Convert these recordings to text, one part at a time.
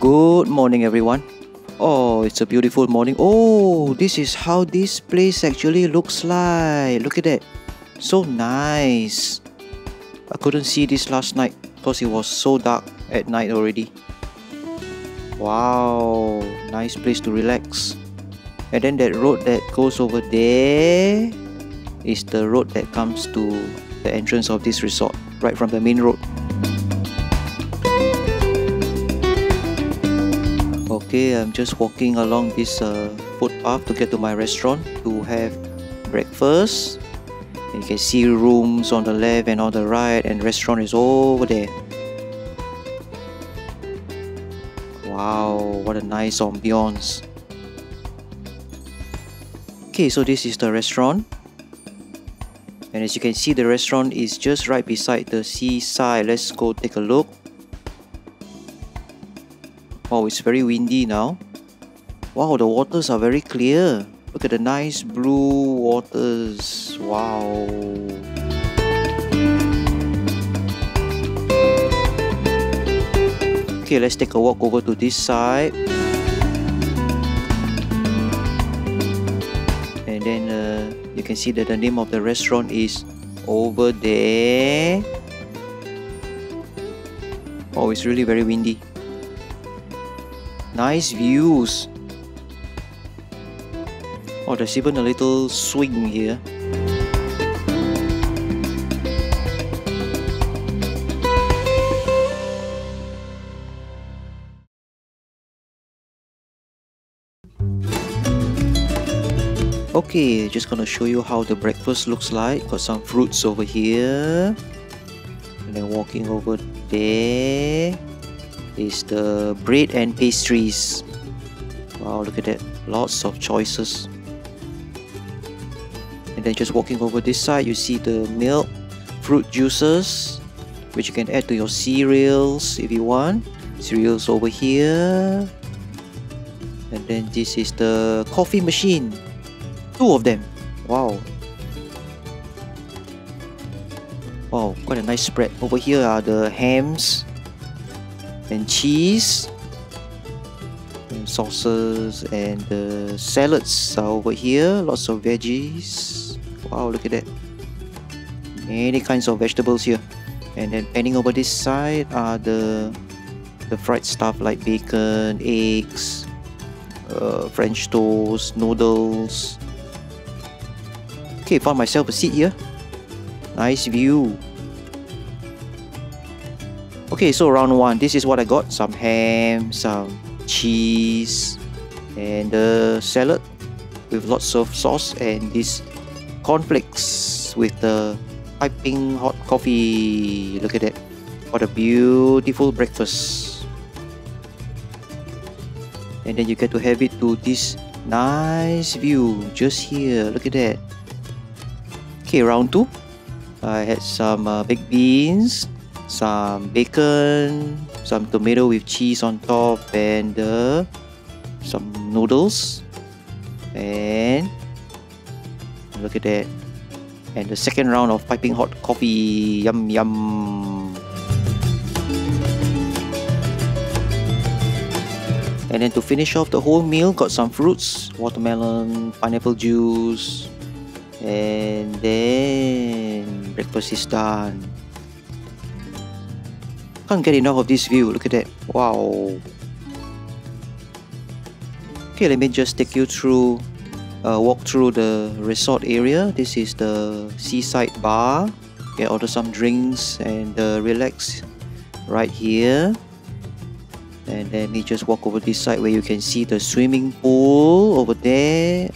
Good morning, everyone. Oh, it's a beautiful morning. Oh, this is how this place actually looks like. Look at that. So nice. I couldn't see this last night because it was so dark at night already. Wow, nice place to relax. And then that road that goes over there is the road that comes to the entrance of this resort, right from the main road. Okay, I'm just walking along this footpath to get to my restaurant to have breakfast. And you can see rooms on the left and on the right, and restaurant is over there. Wow, what a nice ambiance. Okay, so this is the restaurant. And as you can see, the restaurant is just right beside the seaside. Let's go take a look. Wow, it's very windy now. Wow, the waters are very clear. Look at the nice blue waters. Wow. Okay, let's take a walk over to this side. And then you can see that the name of the restaurant is over there. Oh, it's really very windy. Nice views. Oh, there's even a little swing here. Okay, just gonna show you how the breakfast looks like. Got some fruits over here. And then walking over there is the bread and pastries. Wow, look at that. Lots of choices. And then just walking over this side, you see the milk, fruit juices, which you can add to your cereals if you want. Cereals over here. And then this is the coffee machine. 2 of them. Wow. Wow, quite a nice spread. Over here are the hams and cheese and sauces, and the salads are over here. Lots of veggies. Wow, look at that. Many kinds of vegetables here. And then panning over this side are the fried stuff like bacon, eggs, French toast, noodles. Okay, found myself a seat here. Nice view. Okay, so round 1, this is what I got. Some ham, some cheese, and a salad with lots of sauce, and this cornflakes with the piping hot coffee. Look at that. What a beautiful breakfast. And then you get to have it to this nice view just here. Look at that. Okay, round 2. I had some baked beans, some bacon, some tomato with cheese on top, and some noodles. And look at that. And the second round of piping hot coffee. Yum yum. And then to finish off the whole meal, got some fruits, watermelon, pineapple juice. And then breakfast is done. Can't get enough of this view. Look at that. Wow. Okay, let me just take you through, walk through the resort area. This is the seaside bar. You can order some drinks and relax right here. And then we just walk over this side where you can see the swimming pool over there.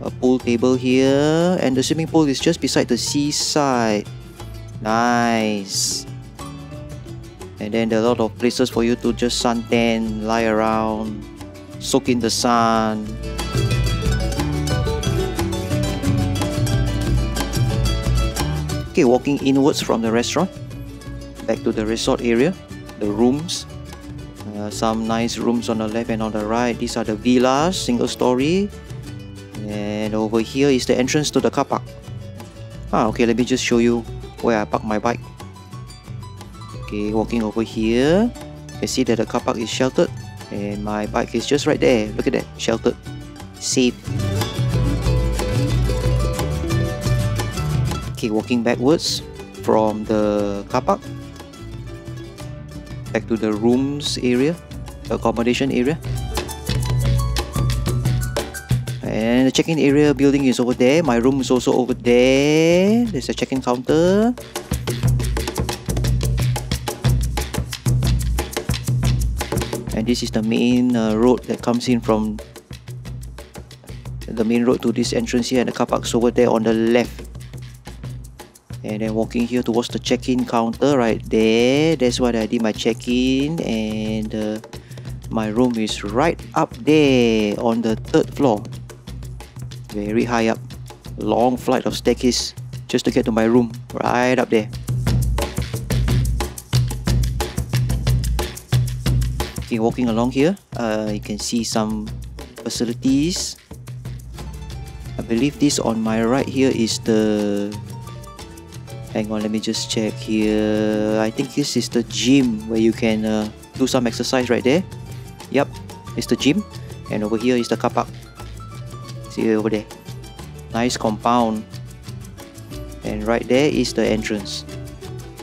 A pool table here, and the swimming pool is just beside the seaside. Nice. And then there are a lot of places for you to just suntan, lie around, soak in the sun. Okay, walking inwards from the restaurant back to the resort area, the rooms. Some nice rooms on the left and on the right. These are the villas, single story. And over here is the entrance to the car park. Okay, let me just show you where I park my bike. Okay, walking over here, you can see that the car park is sheltered And my bike is just right there. Look at that, sheltered, safe. Okay, walking backwards from the car park back to the rooms area, accommodation area. And the check-in area building is over there. My room is also over there. There's a check-in counter. And this is the main road that comes in from the main road to this entrance here, and the car park's over there on the left. And then walking here towards the check-in counter right there. That's where I did my check-in, and my room is right up there on the 3rd floor. Very high up. Long flight of staircase just to get to my room, right up there. Okay, walking along here, you can see some facilities. I believe this on my right here is the... Hang on, let me just check here. I think this is the gym where you can do some exercise right there. Yep, it's the gym. And over here is the car park. See over there. Nice compound. And right there is the entrance.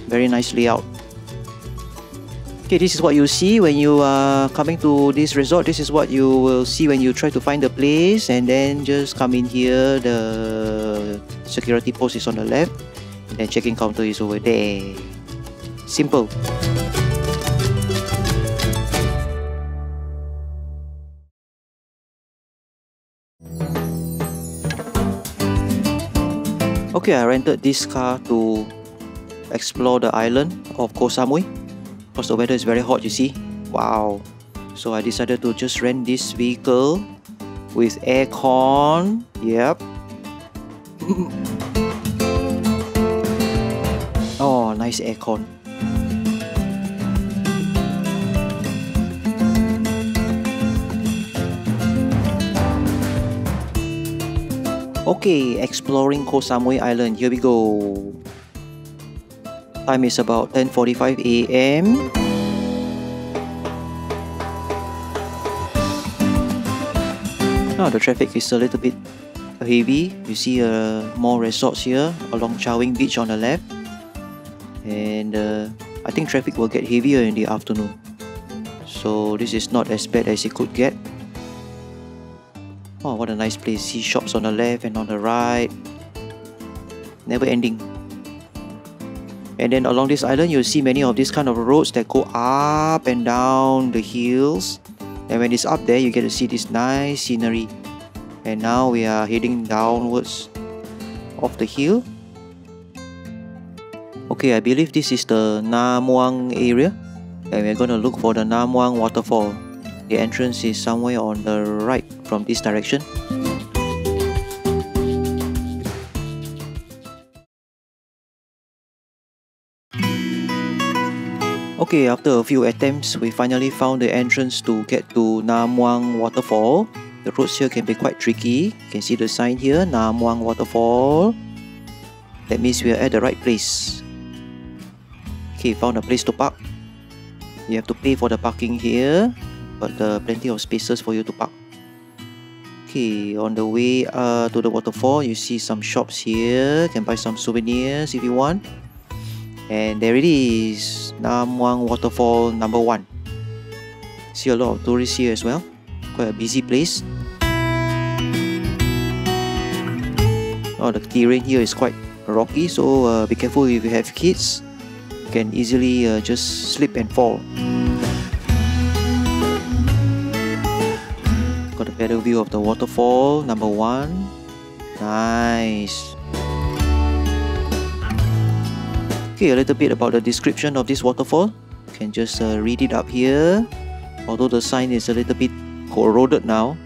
Very nice layout. Okay, this is what you see when you are coming to this resort. This is what you will see when you try to find the place. And then just come in here. The security post is on the left. And then check-in counter is over there. Simple. Okay, I rented this car to explore the island of Koh Samui. Because the weather is very hot, you see. Wow. So I decided to just rent this vehicle with aircon. Yep. Oh, nice aircon. Okay, exploring Koh Samui Island. Here we go. Time is about 10:45 AM. Now the traffic is a little bit heavy. You see more resorts here along Chaweng Beach on the left. And I think traffic will get heavier in the afternoon. So this is not as bad as it could get. Oh, what a nice place. See shops on the left and on the right. Never ending. And then along this island, you'll see many of these kind of roads that go up and down the hills. And when it's up there, you get to see this nice scenery. And now we are heading downwards of the hill. Okay, I believe this is the Muang area. And we're going to look for the Muang Waterfall. The entrance is somewhere on the right from this direction. Okay, after a few attempts, we finally found the entrance to get to Muang Waterfall. The roads here can be quite tricky. You can see the sign here, Muang Waterfall. That means we are at the right place. Okay, found a place to park. You have to pay for the parking here, but plenty of spaces for you to park. Okay, on the way to the waterfall, you see some shops here. You can buy some souvenirs if you want. And there it is, Muang Waterfall number 1. See a lot of tourists here as well. Quite a busy place. Oh, the terrain here is quite rocky, so be careful if you have kids. You can easily just slip and fall. Got a better view of the waterfall number 1. Nice. Okay, a little bit about the description of this waterfall. You can just read it up here. Although the sign is a little bit corroded now.